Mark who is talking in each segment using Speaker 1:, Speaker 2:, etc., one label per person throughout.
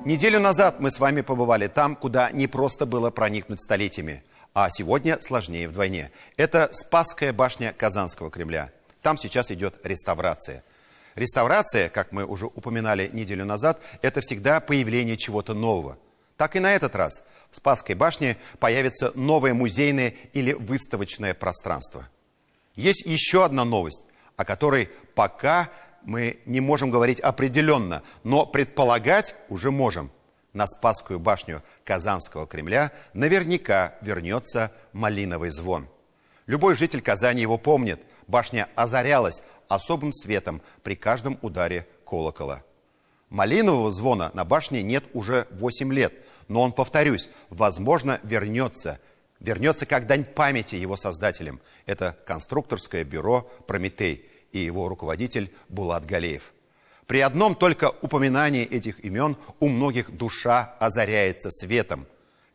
Speaker 1: Неделю назад мы с вами побывали там, куда не просто было проникнуть столетиями, а сегодня сложнее вдвойне. Это Спасская башня Казанского Кремля. Там сейчас идет реставрация. Реставрация, как мы уже упоминали неделю назад, это всегда появление чего-то нового. Так и на этот раз в Спасской башне появится новое музейное или выставочное пространство. Есть еще одна новость, о которой пока мы не можем говорить определенно, но предполагать уже можем. На Спасскую башню Казанского Кремля наверняка вернется малиновый звон. Любой житель Казани его помнит. Башня озарялась особым светом при каждом ударе колокола. Малинового звона на башне нет уже 8 лет, но он, повторюсь, возможно, вернется. Вернется как дань памяти его создателям. Это конструкторское бюро «Прометей» и его руководитель Булат Галеев. При одном только упоминании этих имен у многих душа озаряется светом.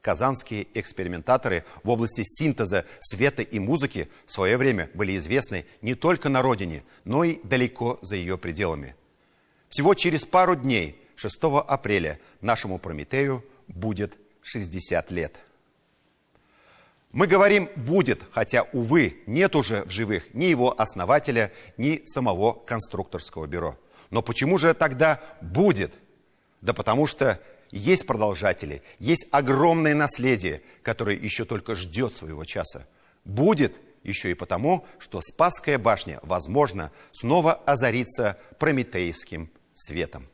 Speaker 1: Казанские экспериментаторы в области синтеза света и музыки в свое время были известны не только на родине, но и далеко за ее пределами. Всего через пару дней, 6 апреля, нашему Прометею будет 60 лет. Мы говорим «будет», хотя, увы, нет уже в живых ни его основателя, ни самого конструкторского бюро. Но почему же тогда «будет»? Да потому что есть продолжатели, есть огромное наследие, которое еще только ждет своего часа. «Будет» еще и потому, что Спасская башня, возможно, снова озарится прометеевским светом.